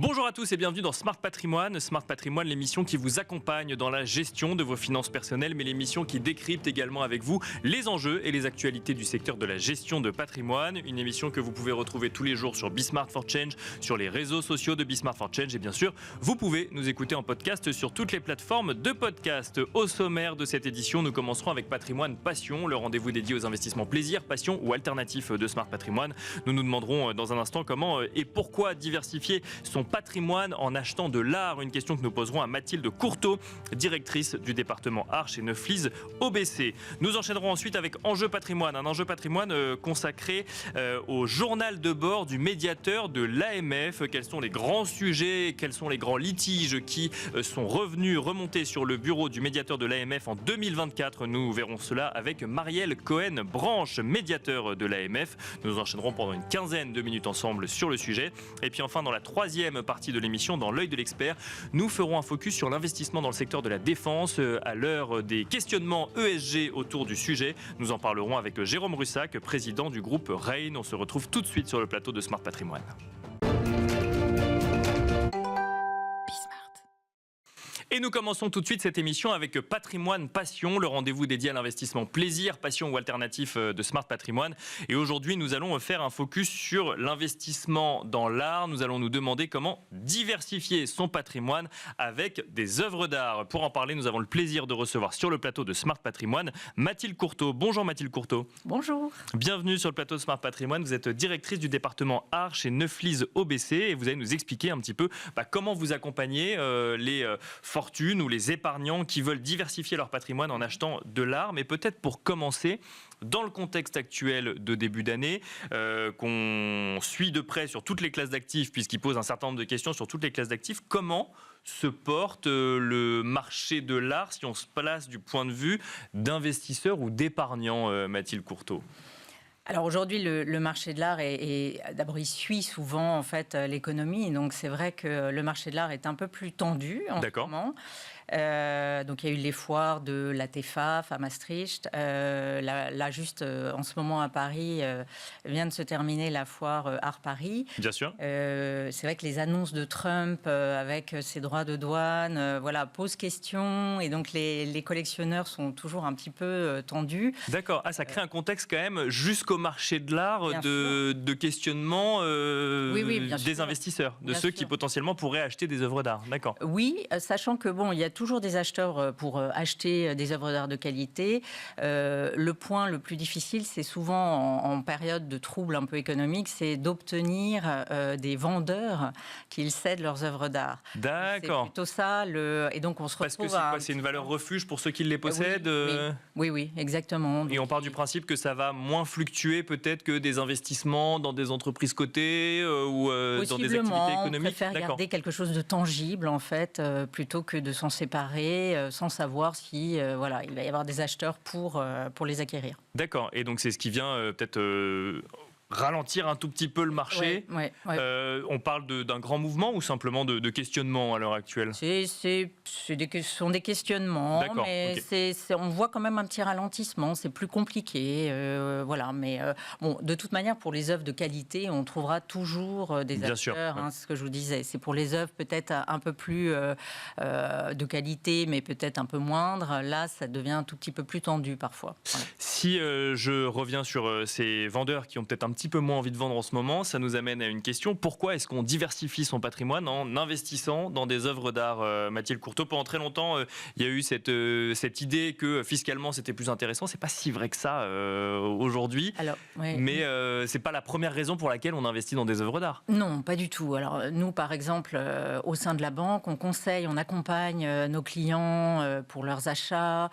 Bonjour à tous et bienvenue dans Smart Patrimoine. Smart Patrimoine, l'émission qui vous accompagne dans la gestion de vos finances personnelles, mais l'émission qui décrypte également avec vous les enjeux et les actualités du secteur de la gestion de patrimoine. Une émission que vous pouvez retrouver tous les jours sur Smart for Change, sur les réseaux sociaux de Smart for Change et bien sûr, vous pouvez nous écouter en podcast sur toutes les plateformes de podcast. Au sommaire de cette édition, nous commencerons avec Patrimoine Passion, le rendez-vous dédié aux investissements plaisir, passion ou alternatifs de Smart Patrimoine. Nous nous demanderons dans un instant comment et pourquoi diversifier son patrimoine en achetant de l'art. Une question que nous poserons à Mathilde Courteau, directrice du département art chez Neuflize OBC. Nous enchaînerons ensuite avec Enjeu Patrimoine, un enjeu patrimoine consacré au journal de bord du médiateur de l'AMF. Quels sont les grands sujets, quels sont les grands litiges qui sont remontés sur le bureau du médiateur de l'AMF en 2024. Nous verrons cela avec Marielle Cohen-Branche, médiateur de l'AMF. Nous enchaînerons pendant une quinzaine de minutes ensemble sur le sujet. Et puis enfin, dans la troisième partie de l'émission, dans l'œil de l'expert, nous ferons un focus sur l'investissement dans le secteur de la défense à l'heure des questionnements ESG autour du sujet. Nous en parlerons avec Jérôme Russac, président du groupe Rain. On se retrouve tout de suite sur le plateau de Smart Patrimoine. Et nous commençons tout de suite cette émission avec Patrimoine Passion, le rendez-vous dédié à l'investissement plaisir, passion ou alternatif de Smart Patrimoine. Et aujourd'hui, nous allons faire un focus sur l'investissement dans l'art. Nous allons nous demander comment diversifier son patrimoine avec des œuvres d'art. Pour en parler, nous avons le plaisir de recevoir sur le plateau de Smart Patrimoine Mathilde Courteau. Bonjour Mathilde Courteau. Bonjour. Bienvenue sur le plateau de Smart Patrimoine. Vous êtes directrice du département art chez Neuflize OBC et vous allez nous expliquer un petit peu comment vous accompagnez les fortunes ou les épargnants qui veulent diversifier leur patrimoine en achetant de l'art. Mais peut-être pour commencer, dans le contexte actuel de début d'année, qu'on suit de près sur toutes les classes d'actifs, puisqu'il pose un certain nombre de questions sur toutes les classes d'actifs, comment se porte le marché de l'art si on se place du point de vue d'investisseurs ou d'épargnants, Mathilde Courteau? Alors aujourd'hui, le marché de l'art d'abord, il suit souvent en fait l'économie. Donc c'est vrai que le marché de l'art est un peu plus tendu en ce moment. Donc il y a eu les foires de la TEFAF à Maastricht. Là, juste en ce moment à Paris, vient de se terminer la foire Art Paris. Bien sûr. C'est vrai que les annonces de Trump avec ses droits de douane, posent question. Et donc les collectionneurs sont toujours un petit peu tendus. D'accord. Ça crée un contexte quand même jusqu'au marché de l'art de questionnement des investisseurs, de ceux qui potentiellement pourraient acheter des œuvres d'art. D'accord. Oui, sachant que il y a toujours des acheteurs pour acheter des œuvres d'art de qualité. Le point le plus difficile, c'est souvent en période de trouble un peu économique, c'est d'obtenir des vendeurs qu'ils cèdent leurs œuvres d'art. D'accord. C'est plutôt ça. Et donc on se retrouve. Parce que c'est une valeur refuge pour ceux qui les possèdent. Oui, exactement. Et on part du principe que ça va moins fluctuer peut-être que des investissements dans des entreprises cotées ou dans des activités économiques. On préfère garder quelque chose de tangible en fait, plutôt que de s'en séparer sans savoir si il va y avoir des acheteurs pour les acquérir. D'accord. Et donc c'est ce qui vient peut-être ralentir un tout petit peu le marché. Ouais. On parle d'un grand mouvement ou simplement de questionnement à l'heure actuelle? Ce sont des questionnements, mais on voit quand même un petit ralentissement. C'est plus compliqué, Mais de toute manière, pour les œuvres de qualité, on trouvera toujours des acheteurs. C'est ce que je vous disais. C'est pour les œuvres peut-être un peu plus de qualité, mais peut-être un peu moindre. Là, ça devient un tout petit peu plus tendu parfois. Voilà. Si je reviens sur ces vendeurs qui ont peut-être un petit peu moins envie de vendre en ce moment, ça nous amène à une question. Pourquoi est-ce qu'on diversifie son patrimoine en investissant dans des œuvres d'art? Mathilde Courteau, pendant très longtemps, il y a eu cette idée que fiscalement c'était plus intéressant. C'est pas si vrai que ça aujourd'hui. Mais c'est pas la première raison pour laquelle on investit dans des œuvres d'art. Non, pas du tout. Alors nous, par exemple, au sein de la banque, on accompagne nos clients pour leurs achats,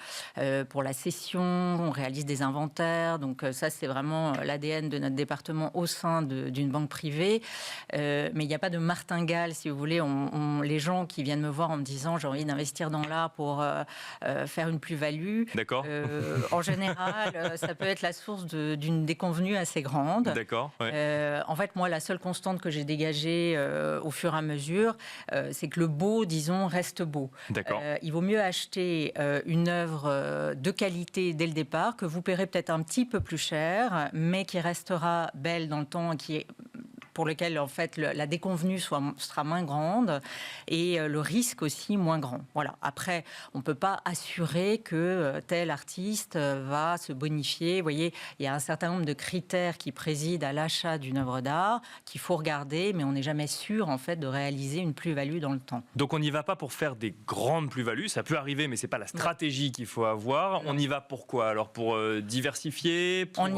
pour la cession, on réalise des inventaires. Donc ça, c'est vraiment l'ADN de notre département au sein d'une banque privée. Mais il n'y a pas de martingale, si vous voulez. Les gens qui viennent me voir en me disant j'ai envie d'investir dans l'art pour faire une plus-value. D'accord. En général, ça peut être la source d'une déconvenue assez grande. D'accord. Ouais. En fait, moi, la seule constante que j'ai dégagée au fur et à mesure, c'est que le beau, disons, reste beau. D'accord. Il vaut mieux acheter une œuvre de qualité dès le départ, que vous paierez peut-être un petit peu plus cher, mais qui restera belle dans le temps, qui pour lequel en fait la déconvenue sera moins grande et le risque aussi moins grand. Voilà. Après, on ne peut pas assurer que tel artiste va se bonifier. Vous voyez, il y a un certain nombre de critères qui président à l'achat d'une œuvre d'art qu'il faut regarder, mais on n'est jamais sûr en fait de réaliser une plus-value dans le temps. Donc on n'y va pas pour faire des grandes plus-values, ça peut arriver, mais c'est pas la stratégie qu'il faut avoir. On y va pour quoi? Alors pour diversifier, pour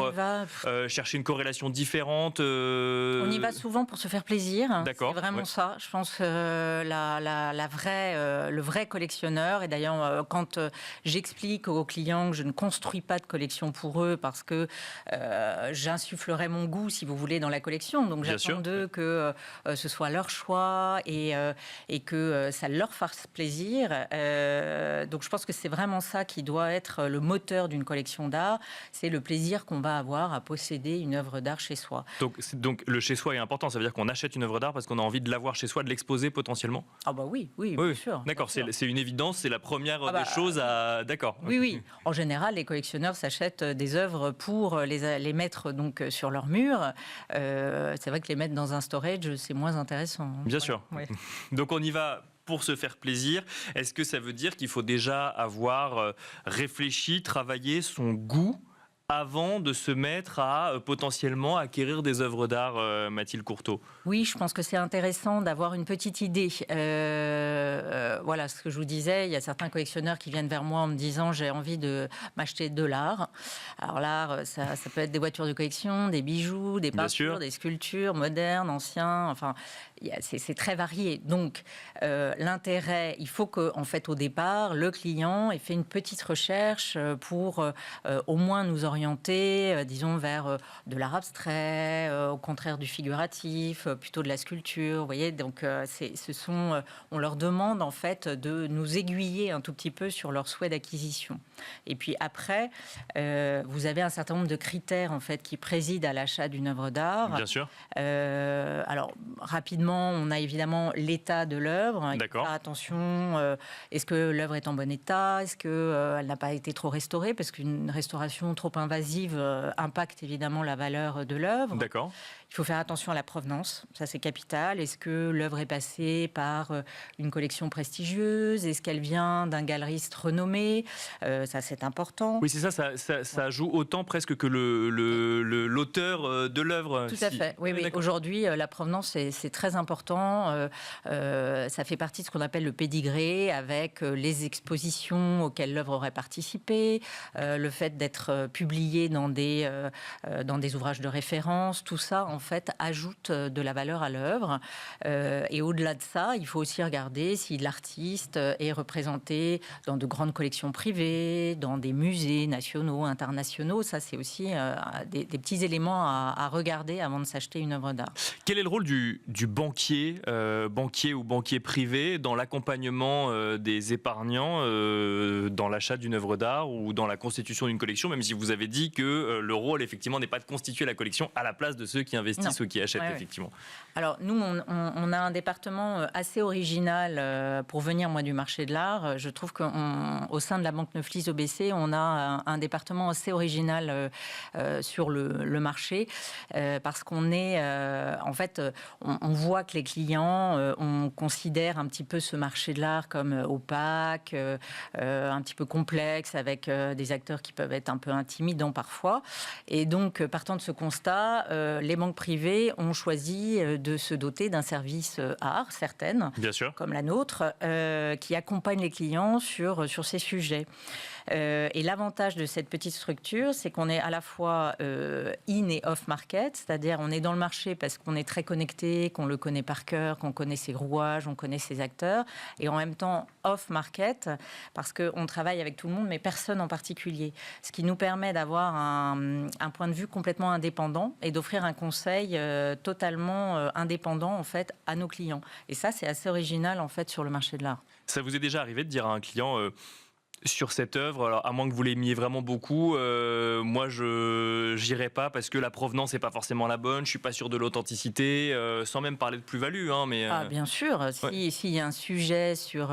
chercher une corrélation différente. On y va souvent pour se faire plaisir. D'accord. C'est vraiment ça. Je pense que le vrai collectionneur, et d'ailleurs quand j'explique aux clients que je ne construis pas de collection pour eux parce que j'insufflerai mon goût, si vous voulez, dans la collection. Donc j'attends d'eux que ce soit leur choix et que ça leur fasse plaisir. Donc je pense que c'est vraiment ça qui doit être le moteur d'une collection d'art. C'est le plaisir qu'on va avoir à posséder une œuvre d'art chez soi. Donc le chez soi est important. Ça veut dire qu'on achète une œuvre d'art parce qu'on a envie de l'avoir chez soi, de l'exposer potentiellement? Ah bah oui, bien sûr. D'accord, c'est une évidence, c'est la première des choses à... D'accord. Oui. En général, les collectionneurs s'achètent des œuvres pour les mettre donc sur leur mur. C'est vrai que les mettre dans un storage, c'est moins intéressant. Bien sûr. Ouais. Donc on y va pour se faire plaisir. Est-ce que ça veut dire qu'il faut déjà avoir réfléchi, travaillé son goût avant de se mettre à potentiellement acquérir des œuvres d'art, Mathilde Courteau? Oui, je pense que c'est intéressant d'avoir une petite idée. Voilà ce que je vous disais, il y a certains collectionneurs qui viennent vers moi en me disant j'ai envie de m'acheter de l'art. Alors l'art, ça peut être des voitures de collection, des bijoux, des peintures, des sculptures modernes, anciens, enfin c'est très varié. Donc l'intérêt, il faut que en fait au départ, le client ait fait une petite recherche pour au moins nous orienter, disons, vers de l'art abstrait, au contraire du figuratif, plutôt de la sculpture. Vous voyez, donc on leur demande en fait de nous aiguiller un tout petit peu sur leur souhait d'acquisition. Et puis après, vous avez un certain nombre de critères en fait qui président à l'achat d'une œuvre d'art. Bien sûr. Alors rapidement, on a évidemment l'état de l'œuvre. D'accord. Attention, est-ce que l'œuvre est en bon état? Est-ce qu'elle n'a pas été trop restaurée? Parce qu'une restauration trop invasive impacte évidemment la valeur de l'œuvre. D'accord. Il faut faire attention à la provenance, ça c'est capital. Est-ce que l'œuvre est passée par une collection prestigieuse? Est-ce qu'elle vient d'un galeriste renommé? Ça c'est important. Oui, c'est ça joue autant presque que l'auteur de l'œuvre. Tout à fait, oui. Aujourd'hui, la provenance c'est très important. Ça fait partie de ce qu'on appelle le pédigré, avec les expositions auxquelles l'œuvre aurait participé, le fait d'être publié dans des ouvrages de référence, tout ça en fait ajoute de la valeur à l'œuvre. Et au-delà de ça, il faut aussi regarder si l'artiste est représenté dans de grandes collections privées, dans des musées nationaux, internationaux. Ça, c'est aussi des petits éléments à regarder avant de s'acheter une œuvre d'art. Quel est le rôle du banquier ou banquier privé dans l'accompagnement des épargnants dans l'achat d'une œuvre d'art ou dans la constitution d'une collection, même si vous avez dit que le rôle, effectivement, n'est pas de constituer la collection à la place de ceux qui investissent ou qui achètent, effectivement. Alors, nous, on a un département assez original pour venir, moi, du marché de l'art. Je trouve qu'au sein de la Banque Neuflis OBC, on a un département assez original sur le marché parce qu'on est, en fait, on voit que les clients, on considère un petit peu ce marché de l'art comme opaque, un petit peu complexe, avec des acteurs qui peuvent être un peu intimidants parfois. Et donc, partant de ce constat, les banques privées ont choisi de se doter d'un service art, certaines, bien sûr, comme la nôtre, qui accompagne les clients sur ces sujets. Et l'avantage de cette petite structure, c'est qu'on est à la fois in et off market, c'est-à-dire on est dans le marché parce qu'on est très connecté, qu'on le connaît par cœur, qu'on connaît ses rouages, on connaît ses acteurs, et en même temps off market parce qu'on travaille avec tout le monde, mais personne en particulier. Ce qui nous permet d'avoir un point de vue complètement indépendant et d'offrir un conseil totalement indépendant en fait à nos clients. Et ça, c'est assez original en fait sur le marché de l'art. Ça vous est déjà arrivé de dire à un client Sur cette œuvre, alors, à moins que vous l'aimiez vraiment beaucoup, moi je n'irai pas parce que la provenance n'est pas forcément la bonne, je ne suis pas sûr de l'authenticité, sans même parler de plus-value. Mais, Ah, bien sûr, s'il y a un sujet sur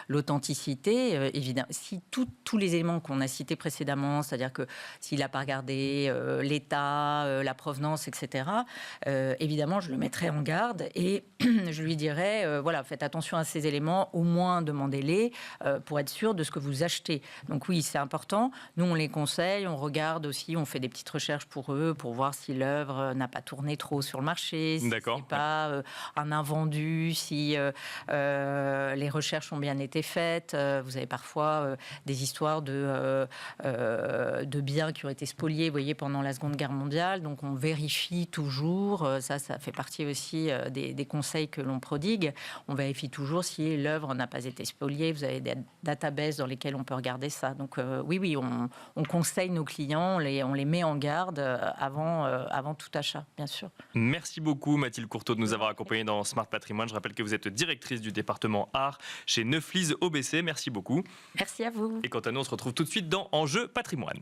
l'authenticité, évidemment, si tous les éléments qu'on a cités précédemment, c'est-à-dire que s'il n'a pas regardé l'état, la provenance, etc., évidemment, je le mettrai en garde et je lui dirais, voilà, faites attention à ces éléments, au moins demandez-les pour être sûr de ce que vous achetez. Donc oui, c'est important. Nous, on les conseille, on regarde aussi, on fait des petites recherches pour eux, pour voir si l'œuvre n'a pas tourné trop sur le marché, si ce n'est pas un invendu, si les recherches ont bien été faites. Vous avez parfois des histoires de biens qui ont été spoliés, vous voyez, pendant la Seconde Guerre mondiale. Donc on vérifie toujours, ça fait partie aussi des conseils que l'on prodigue. On vérifie toujours si l'œuvre n'a pas été spoliée. Vous avez des databases dans lesquelles on peut regarder ça. Donc oui, on conseille nos clients, on les met en garde avant tout achat, bien sûr. Merci beaucoup Mathilde Courteau de nous avoir accompagnés dans Smart Patrimoine. Je rappelle que vous êtes directrice du département art chez Neuflize OBC. Merci beaucoup. Merci à vous. Et quant à nous, on se retrouve tout de suite dans Enjeu Patrimoine.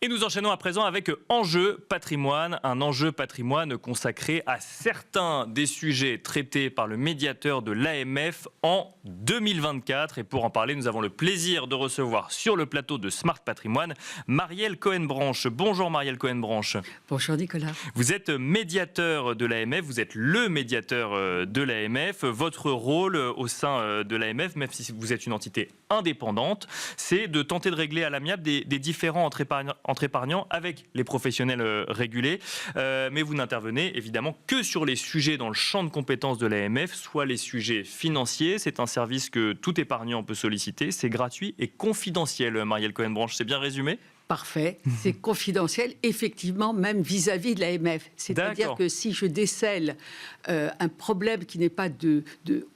Et nous enchaînons à présent avec Enjeu Patrimoine, un enjeu patrimoine consacré à certains des sujets traités par le médiateur de l'AMF en 2024. Et pour en parler, nous avons le plaisir de recevoir sur le plateau de Smart Patrimoine Marielle Cohen-Branche. Bonjour Marielle Cohen-Branche. Bonjour Nicolas. Vous êtes médiateur de l'AMF, vous êtes le médiateur de l'AMF. Votre rôle au sein de l'AMF, même si vous êtes une entité indépendante, c'est de tenter de régler à l'amiable des différends entre épargnants avec les professionnels régulés. Mais vous n'intervenez évidemment que sur les sujets dans le champ de compétences de l'AMF, soit les sujets financiers. C'est un service que tout épargnant peut solliciter. C'est gratuit et confidentiel, Marielle Cohen-Branche. C'est bien résumé ? Parfait, c'est confidentiel, effectivement, même vis-à-vis de l'AMF. C'est-à-dire que si je décèle un problème qui n'est pas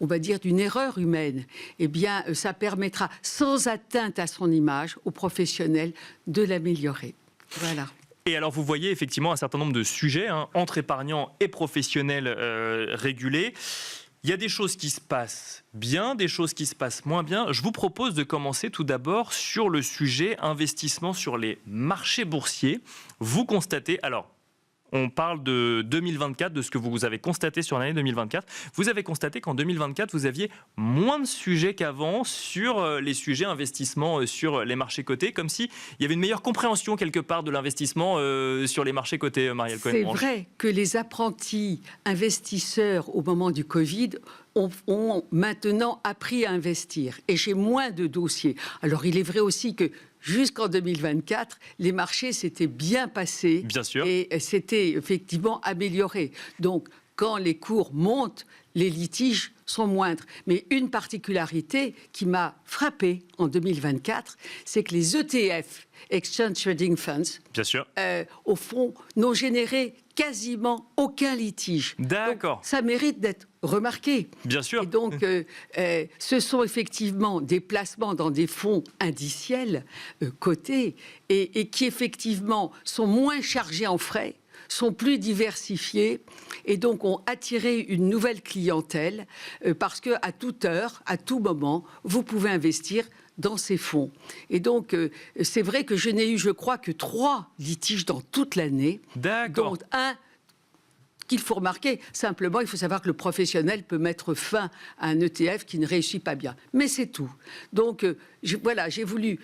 on va dire, d'une erreur humaine, eh bien, ça permettra, sans atteinte à son image, aux professionnels de l'améliorer. Voilà. Et alors, vous voyez effectivement un certain nombre de sujets entre épargnants et professionnels régulés. Il y a des choses qui se passent bien, des choses qui se passent moins bien. Je vous propose de commencer tout d'abord sur le sujet investissement sur les marchés boursiers. Vous constatez, alors, on parle de 2024, de ce que vous avez constaté sur l'année 2024. Vous avez constaté qu'en 2024, vous aviez moins de sujets qu'avant sur les sujets investissement sur les marchés cotés, comme s'il y avait une meilleure compréhension quelque part de l'investissement sur les marchés cotés, Marielle Cohen-Branche. C'est vrai que les apprentis investisseurs au moment du Covid ont maintenant appris à investir. Et j'ai moins de dossiers. Alors, il est vrai aussi que jusqu'en 2024, les marchés s'étaient bien passés. Bien sûr. Et s'étaient effectivement améliorés. Donc, quand les cours montent, les litiges sont moindres. Mais une particularité qui m'a frappée en 2024, c'est que les ETF, Exchange Trading Funds, bien sûr, au fond, n'ont généré quasiment aucun litige. D'accord. Donc, ça mérite d'être remarqué. Bien sûr. Et donc, ce sont effectivement des placements dans des fonds indiciels cotés et qui effectivement sont moins chargés en frais, sont plus diversifiés et donc ont attiré une nouvelle clientèle parce qu'à toute heure, à tout moment, vous pouvez investir dans ces fonds. Et donc, c'est vrai que je n'ai eu, je crois, que 3 litiges dans toute l'année. D'accord. Dont un qu'il faut remarquer. Simplement, il faut savoir que le professionnel peut mettre fin à un ETF qui ne réussit pas bien. Mais c'est tout. Donc, j'ai voulu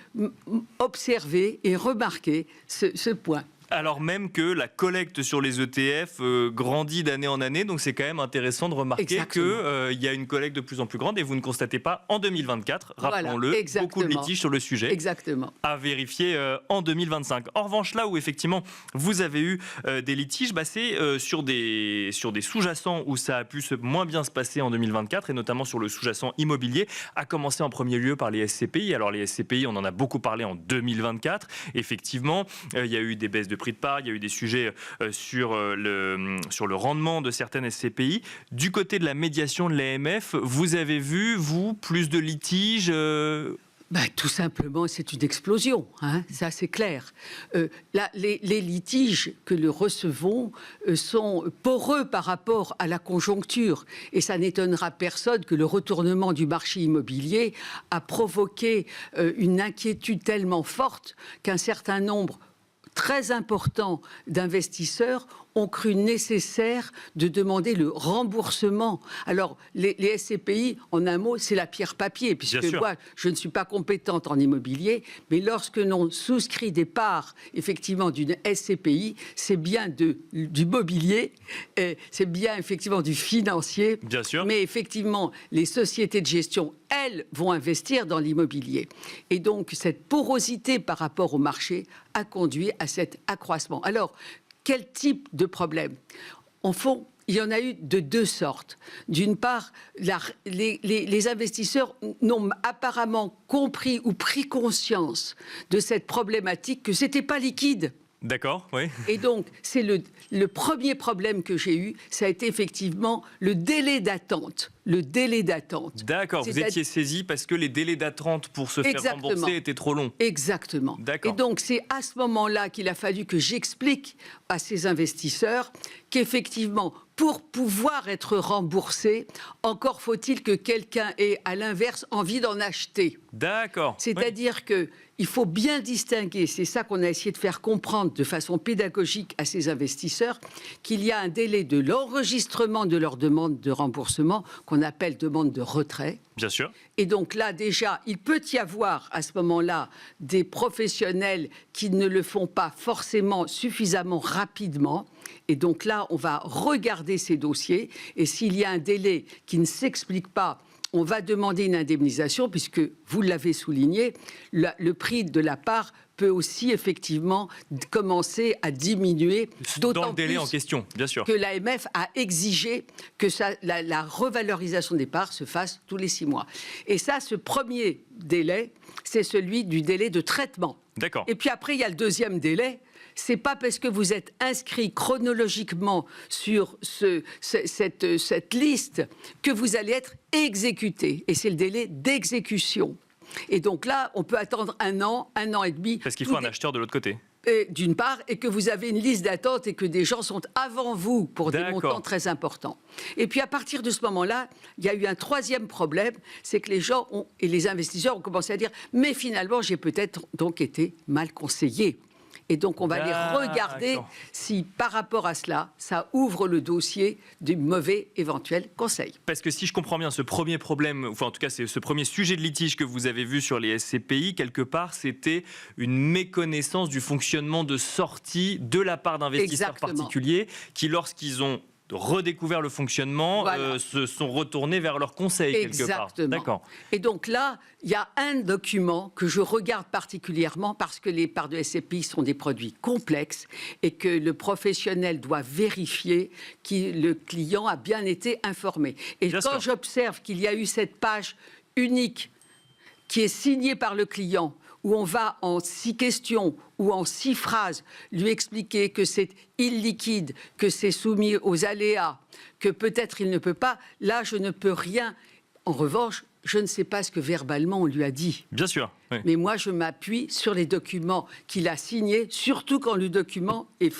observer et remarquer ce point. Alors même que la collecte sur les ETF grandit d'année en année, donc c'est quand même intéressant de remarquer qu'il y a une collecte de plus en plus grande et vous ne constatez pas en 2024, rappelons-le, beaucoup de litiges sur le sujet. Exactement. À vérifier en 2025. En revanche, là où effectivement vous avez eu des litiges, c'est sur des sous-jacents où ça a pu moins bien se passer en 2024 et notamment sur le sous-jacent immobilier, à commencer en premier lieu par les SCPI. Alors les SCPI, on en a beaucoup parlé en 2024. Effectivement, il y a eu des baisses de prix de part, il y a eu des sujets sur le rendement de certaines SCPI. Du côté de la médiation de l'AMF, vous avez vu, vous, plus de litiges Tout simplement, c'est une explosion, hein, ça c'est clair. Les litiges que nous recevons sont poreux par rapport à la conjoncture. Et ça n'étonnera personne que le retournement du marché immobilier a provoqué une inquiétude tellement forte qu'un certain nombre très important d'investisseurs ont cru nécessaire de demander le remboursement. Alors, les SCPI, en un mot, c'est la pierre papier, puisque moi, je ne suis pas compétente en immobilier, mais lorsque l'on souscrit des parts, effectivement, d'une SCPI, c'est bien du mobilier, c'est bien, effectivement, du financier. Bien sûr. Mais, effectivement, les sociétés de gestion, elles, vont investir dans l'immobilier. Et donc, cette porosité par rapport au marché a conduit à cet accroissement. Alors, quel type de problème? En fond, il y en a eu de deux sortes. D'une part, les investisseurs n'ont apparemment compris ou pris conscience de cette problématique que ce n'était pas liquide. D'accord, oui. Et donc, c'est le premier problème que j'ai eu, ça a été effectivement le délai d'attente. Le délai d'attente. D'accord, vous étiez saisi parce que les délais d'attente pour se faire rembourser étaient trop longs. Exactement. D'accord. Et donc, c'est à ce moment-là qu'il a fallu que j'explique à ces investisseurs qu'effectivement, pour pouvoir être remboursé, encore faut-il que quelqu'un ait, à l'inverse, envie d'en acheter. D'accord. C'est-à-dire qu'il faut bien distinguer, c'est ça qu'on a essayé de faire comprendre de façon pédagogique à ces investisseurs, qu'il y a un délai de l'enregistrement de leur demande de remboursement, qu'on appelle demande de retrait. Bien sûr. Et donc là, déjà, il peut y avoir à ce moment-là des professionnels qui ne le font pas forcément suffisamment rapidement. Et donc là, on va regarder ces dossiers. Et s'il y a un délai qui ne s'explique pas, on va demander une indemnisation, puisque, vous l'avez souligné, le prix de la part peut aussi effectivement commencer à diminuer, dans le délai en question, bien sûr. Que l'AMF a exigé que la revalorisation des parts se fasse tous les 6 mois. Et ça, ce premier délai, c'est celui du délai de traitement. D'accord. Et puis après, il y a le deuxième délai. C'est pas parce que vous êtes inscrit chronologiquement sur cette liste que vous allez être exécuté. Et c'est le délai d'exécution. Et donc là, on peut attendre 1 an et demi. Parce qu'il faut un acheteur de l'autre côté. D'une part, et que vous avez une liste d'attente et que des gens sont avant vous pour des montants très importants. Et puis à partir de ce moment-là, il y a eu un troisième problème, c'est que les gens et les investisseurs ont commencé à dire « mais finalement, j'ai peut-être donc été mal conseillé ». Et donc, on va aller regarder si, par rapport à cela, ça ouvre le dossier du mauvais éventuel conseil. Parce que si je comprends bien, ce premier problème, enfin en tout cas, c'est ce premier sujet de litige que vous avez vu sur les SCPI, quelque part, c'était une méconnaissance du fonctionnement de sortie de la part d'investisseurs particuliers qui, lorsqu'ils ont redécouvert le fonctionnement, se sont retournés vers leur conseil quelque part. D'accord. Et donc là, il y a un document que je regarde particulièrement parce que les parts de SCPI sont des produits complexes et que le professionnel doit vérifier que le client a bien été informé. Et quand j'observe qu'il y a eu cette page unique qui est signée par le client, où on va en 6 questions ou en 6 phrases lui expliquer que c'est illiquide, que c'est soumis aux aléas, que peut-être il ne peut pas, là je ne peux rien. En revanche, je ne sais pas ce que verbalement on lui a dit. Bien sûr. Oui. Mais moi je m'appuie sur les documents qu'il a signés, surtout quand le document est,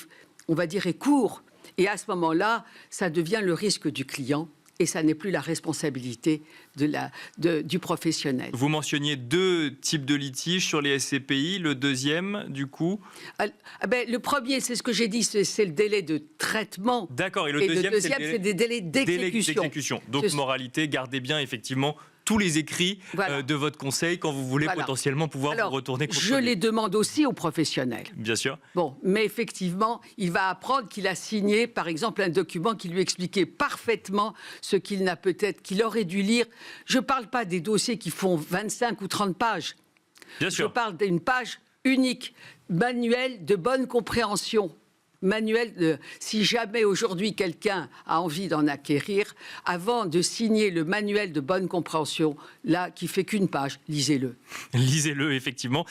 on va dire, est court. Et à ce moment-là, ça devient le risque du client. Et ça n'est plus la responsabilité du professionnel. Vous mentionniez 2 types de litiges sur les SCPI. Le deuxième, du coup le premier, c'est ce que j'ai dit, c'est le délai de traitement. D'accord, et le deuxième, c'est des délais d'exécution. Donc, moralité, gardez bien effectivement tous les écrits de votre conseil quand vous voulez potentiellement pouvoir vous retourner contre je les demande aussi aux professionnels. Bien sûr. Bon, mais effectivement, il va apprendre qu'il a signé, par exemple, un document qui lui expliquait parfaitement ce qu'il n'a peut-être, qu'il aurait dû lire. Je ne parle pas des dossiers qui font 25 ou 30 pages. Bien sûr. Je parle d'une page unique, manuel de bonne compréhension. manuel, si jamais aujourd'hui quelqu'un a envie d'en acquérir, avant de signer le manuel de bonne compréhension, là, qui fait qu'une page, lisez-le. Lisez-le, effectivement.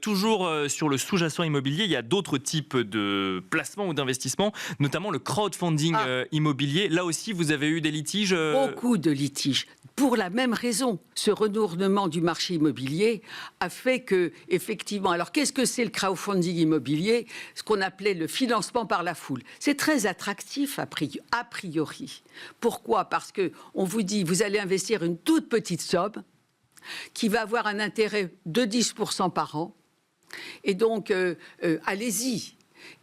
Toujours sur le sous-jacent immobilier, il y a d'autres types de placements ou d'investissements, notamment le crowdfunding immobilier. Là aussi, vous avez eu des litiges Beaucoup de litiges. Pour la même raison, ce retournement du marché immobilier a fait que, effectivement, alors qu'est-ce que c'est le crowdfunding immobilier? Ce qu'on appelait le financement par la foule. C'est très attractif a priori. Pourquoi? Parce qu'on vous dit, vous allez investir une toute petite somme qui va avoir un intérêt de 10% par an. Et donc, allez-y.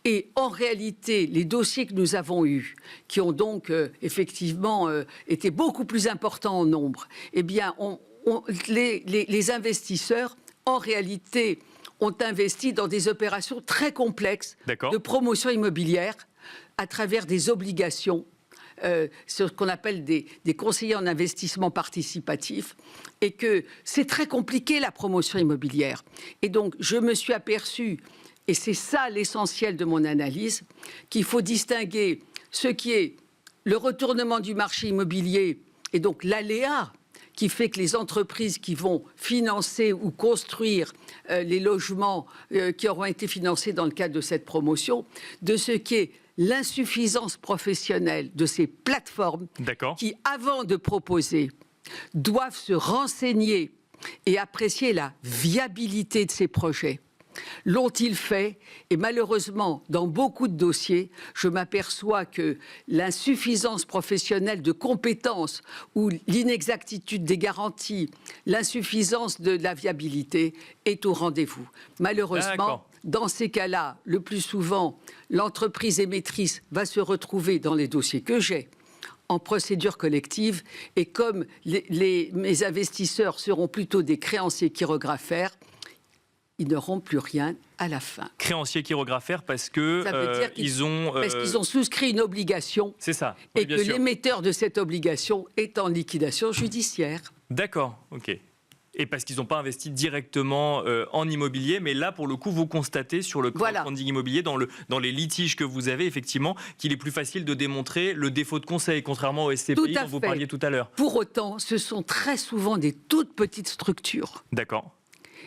Et en réalité, les dossiers que nous avons eus, qui ont donc effectivement été beaucoup plus importants en nombre, eh bien, les investisseurs, en réalité, ont investi dans des opérations très complexes de promotion immobilière à travers des obligations, ce qu'on appelle des conseillers en investissement participatif, et que c'est très compliqué la promotion immobilière. Et donc, je me suis aperçue, et c'est ça l'essentiel de mon analyse, qu'il faut distinguer ce qui est le retournement du marché immobilier et donc l'aléa qui fait que les entreprises qui vont financer ou construire les logements qui auront été financés dans le cadre de cette promotion, de ce qui est l'insuffisance professionnelle de ces plateformes qui, avant de proposer, doivent se renseigner et apprécier la viabilité de ces projets. L'ont-ils fait? Et malheureusement, dans beaucoup de dossiers, je m'aperçois que l'insuffisance professionnelle de compétences ou l'inexactitude des garanties, l'insuffisance de la viabilité est au rendez-vous. Malheureusement, dans ces cas-là, le plus souvent, l'entreprise émettrice va se retrouver dans les dossiers que j'ai en procédure collective, et comme mes investisseurs seront plutôt des créanciers chirographaires, ils n'auront plus rien à la fin. Créanciers chirographaires parce que ils ont souscrit une obligation. C'est ça. Oui, et que l'émetteur de cette obligation est en liquidation judiciaire. D'accord, ok. Et parce qu'ils n'ont pas investi directement en immobilier, mais là, pour le coup, vous constatez sur le crowdfunding immobilier, dans les litiges que vous avez, effectivement, qu'il est plus facile de démontrer le défaut de conseil, contrairement au SCPI dont vous parliez tout à l'heure. Pour autant, ce sont très souvent des toutes petites structures. D'accord.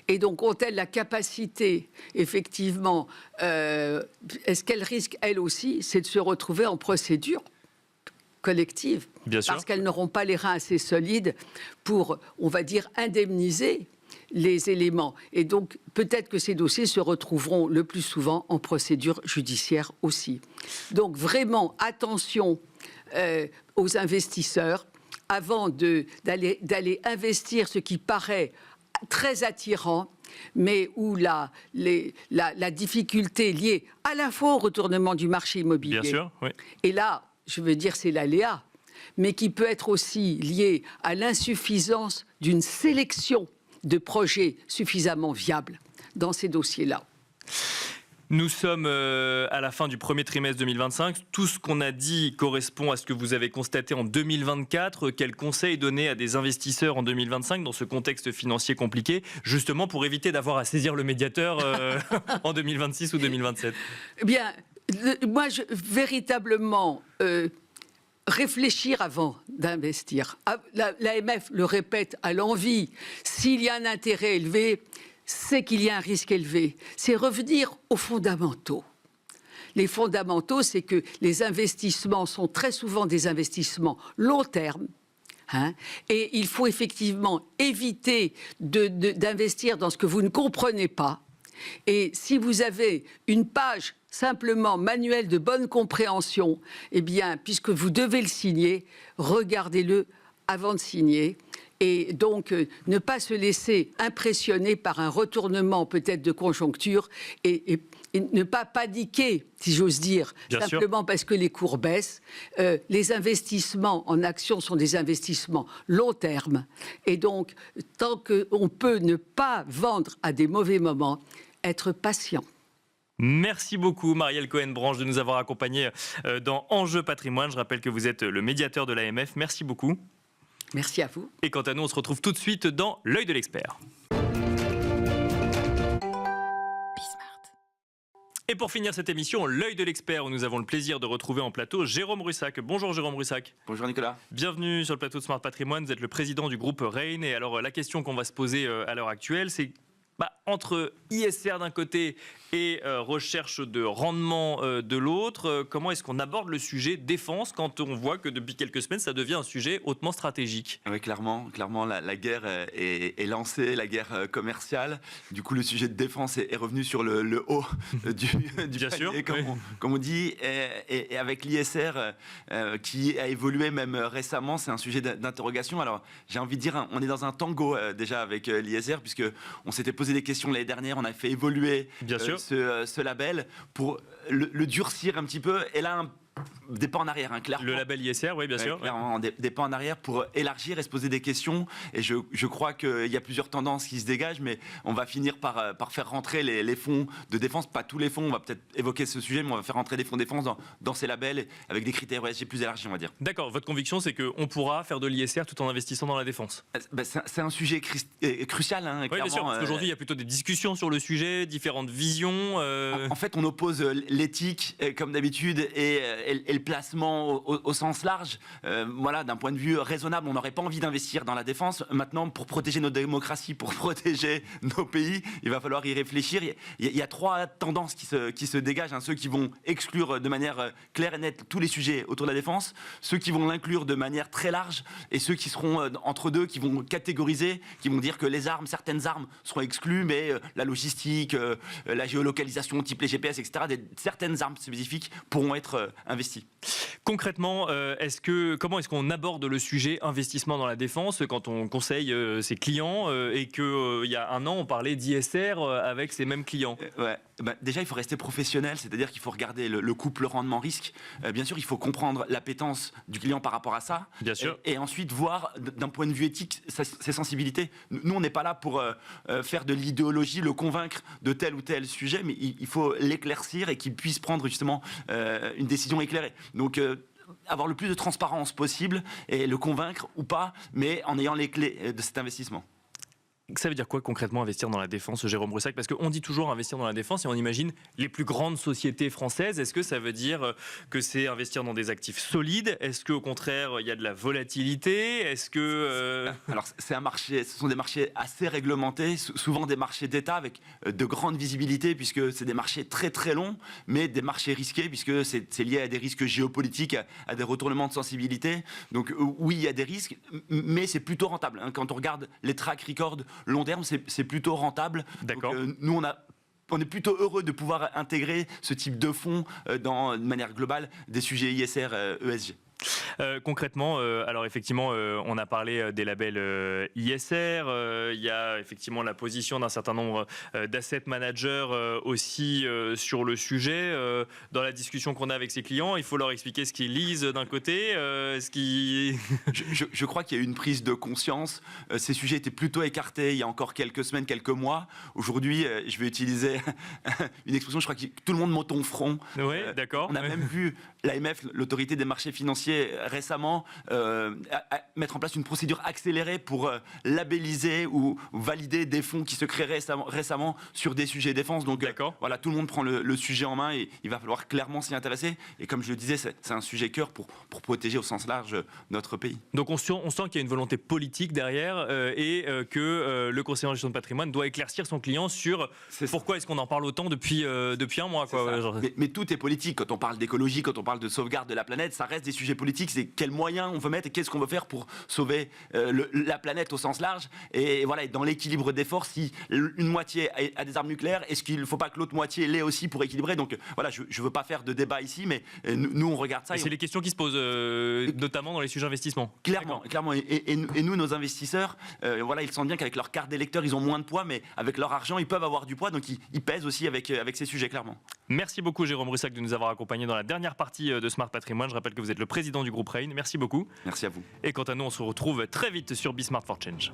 Et donc, ont-elles la capacité, effectivement, est-ce qu'elles risquent, elles aussi, c'est de se retrouver en procédure collective? Bien sûr. Parce qu'elles n'auront pas les reins assez solides pour, on va dire, indemniser les éléments. Et donc, peut-être que ces dossiers se retrouveront le plus souvent en procédure judiciaire aussi. Donc, vraiment, attention aux investisseurs avant d'aller investir ce qui paraît très attirant, mais où la difficulté liée à la fois au retournement du marché immobilier, bien sûr, oui. Et là, je veux dire, c'est l'aléa, mais qui peut être aussi lié à l'insuffisance d'une sélection de projets suffisamment viables dans ces dossiers-là. Nous sommes à la fin du premier trimestre 2025. Tout ce qu'on a dit correspond à ce que vous avez constaté en 2024. Quels conseils donner à des investisseurs en 2025 dans ce contexte financier compliqué, justement pour éviter d'avoir à saisir le médiateur en 2026 ou 2027 ? Eh bien, moi, véritablement, réfléchir avant d'investir. L'AMF le répète à l'envi, s'il y a un intérêt élevé, c'est qu'il y a un risque élevé. C'est revenir aux fondamentaux. Les fondamentaux, c'est que les investissements sont très souvent des investissements long terme. Et il faut effectivement éviter d'investir dans ce que vous ne comprenez pas. Et si vous avez une page simplement manuel de bonne compréhension, eh bien, puisque vous devez le signer, regardez-le avant de signer. Et donc, ne pas se laisser impressionner par un retournement peut-être de conjoncture et ne pas paniquer, si j'ose dire, simplement parce que les cours baissent. Les investissements en actions sont des investissements long terme. Et donc, tant qu'on peut ne pas vendre à des mauvais moments, être patient. Merci beaucoup Marielle Cohen-Branche de nous avoir accompagnés dans Enjeux Patrimoine. Je rappelle que vous êtes le médiateur de l'AMF. Merci beaucoup. Merci à vous. Et quant à nous, on se retrouve tout de suite dans l'œil de l'expert. Et pour finir cette émission, l'œil de l'expert, où nous avons le plaisir de retrouver en plateau Jérôme Russac. Bonjour Jérôme Russac. Bonjour Nicolas. Bienvenue sur le plateau de Smart Patrimoine. Vous êtes le président du groupe Rain. Et alors la question qu'on va se poser à l'heure actuelle, c'est entre ISR d'un côté et recherche de rendement de l'autre, comment est-ce qu'on aborde le sujet défense quand on voit que depuis quelques semaines, ça devient un sujet hautement stratégique? Oui, clairement la guerre est lancée, la guerre commerciale. Du coup, le sujet de défense est revenu sur le haut du Bien sûr, panier, comme on dit. Et avec l'ISR qui a évolué même récemment, c'est un sujet d'interrogation. Alors, j'ai envie de dire, on est dans un tango déjà avec l'ISR, puisque on s'était posé des questions l'année dernière, on a fait évoluer ce label pour le durcir un petit peu. Et là, des pas en arrière, clairement. Le label ISR, oui, bien sûr. Clairement, des pas en arrière pour élargir et se poser des questions. Et je crois qu'il y a plusieurs tendances qui se dégagent, mais on va finir par faire rentrer les fonds de défense. Pas tous les fonds, on va peut-être évoquer ce sujet, mais on va faire rentrer des fonds de défense dans ces labels avec des critères ESG plus élargis, on va dire. D'accord, votre conviction, c'est qu'on pourra faire de l'ISR tout en investissant dans la défense? C'est un sujet crucial, oui, clairement. Bien sûr, parce qu'aujourd'hui, il y a plutôt des discussions sur le sujet, différentes visions. En fait, on oppose l'éthique, comme d'habitude, et le placement au sens large. Voilà, d'un point de vue raisonnable, on n'aurait pas envie d'investir dans la défense. Maintenant, pour protéger nos démocraties, pour protéger nos pays, il va falloir y réfléchir. Il y a trois tendances qui se dégagent. Ceux qui vont exclure de manière claire et nette tous les sujets autour de la défense, ceux qui vont l'inclure de manière très large, et ceux qui seront entre deux, qui vont catégoriser, qui vont dire que certaines armes seront exclues, mais la logistique, la géolocalisation type les GPS, etc., certaines armes spécifiques pourront être investies. Concrètement, comment est-ce qu'on aborde le sujet investissement dans la défense quand on conseille ses clients et qu'il y a un an, on parlait d'ISR avec ces mêmes clients? Déjà, il faut rester professionnel, c'est-à-dire qu'il faut regarder le couple rendement-risque. Bien sûr, il faut comprendre l'appétence du client par rapport à ça. Bien sûr. Et ensuite, voir d'un point de vue éthique ses sensibilités. Nous, on n'est pas là pour faire de l'idéologie, le convaincre de tel ou tel sujet, mais il faut l'éclaircir et qu'il puisse prendre justement une décision éclairée. Donc, avoir le plus de transparence possible et le convaincre ou pas, mais en ayant les clés de cet investissement. Ça veut dire quoi concrètement investir dans la défense, Jérôme Russac? Parce qu'on dit toujours investir dans la défense et on imagine les plus grandes sociétés françaises. Est-ce que ça veut dire que c'est investir dans des actifs solides? Est-ce qu'au contraire, il y a de la volatilité? Est-ce que... Alors, c'est un marché, ce sont des marchés assez réglementés, souvent des marchés d'État avec de grandes visibilités, puisque c'est des marchés très très longs, mais des marchés risqués, puisque c'est lié à des risques géopolitiques, à des retournements de sensibilité. Donc oui, il y a des risques, mais c'est plutôt rentable. Quand on regarde les track records long terme, c'est plutôt rentable. D'accord. Donc, nous, on est plutôt heureux de pouvoir intégrer ce type de fonds de manière globale des sujets ISR, ESG. Concrètement, alors effectivement, on a parlé des labels ISR, il y a effectivement la position d'un certain nombre d'asset managers aussi sur le sujet. Dans la discussion qu'on a avec ses clients, il faut leur expliquer ce qu'ils lisent d'un côté, Je crois qu'il y a eu une prise de conscience. Ces sujets étaient plutôt écartés il y a encore quelques semaines, quelques mois. Aujourd'hui, je vais utiliser une expression, je crois que tout le monde monte au front. Oui, d'accord. On a même vu l'AMF, l'autorité des marchés financiers, récemment mettre en place une procédure accélérée pour labelliser ou valider des fonds qui se créeraient récemment sur des sujets défense. Donc voilà, tout le monde prend le sujet en main et il va falloir clairement s'y intéresser. Et comme je le disais, c'est un sujet cœur pour protéger au sens large notre pays. Donc on sent qu'il y a une volonté politique derrière et que le conseiller en gestion de patrimoine doit éclaircir son client sur pourquoi est-ce qu'on en parle autant depuis un mois. Mais tout est politique. Quand on parle d'écologie, quand on parle de sauvegarde de la planète, ça reste des sujets politiques. C'est quels moyens on veut mettre et qu'est-ce qu'on veut faire pour sauver la planète au sens large. Et voilà, dans l'équilibre des forces, si une moitié a des armes nucléaires, est-ce qu'il ne faut pas que l'autre moitié l'ait aussi pour équilibrer? Donc voilà, je ne veux pas faire de débat ici, mais nous on regarde ça. C'est les questions qui se posent, notamment dans les sujets investissement. Clairement. Et nous, nos investisseurs, voilà, ils sentent bien qu'avec leur carte d'électeur, ils ont moins de poids, mais avec leur argent, ils peuvent avoir du poids. Donc ils pèsent aussi avec ces sujets, clairement. Merci beaucoup, Jérôme Russac, de nous avoir accompagnés dans la dernière partie de Smart Patrimoine. Je rappelle que vous êtes le président du groupe Rain. Merci beaucoup. Merci à vous. Et quant à nous, on se retrouve très vite sur Be Smart for Change.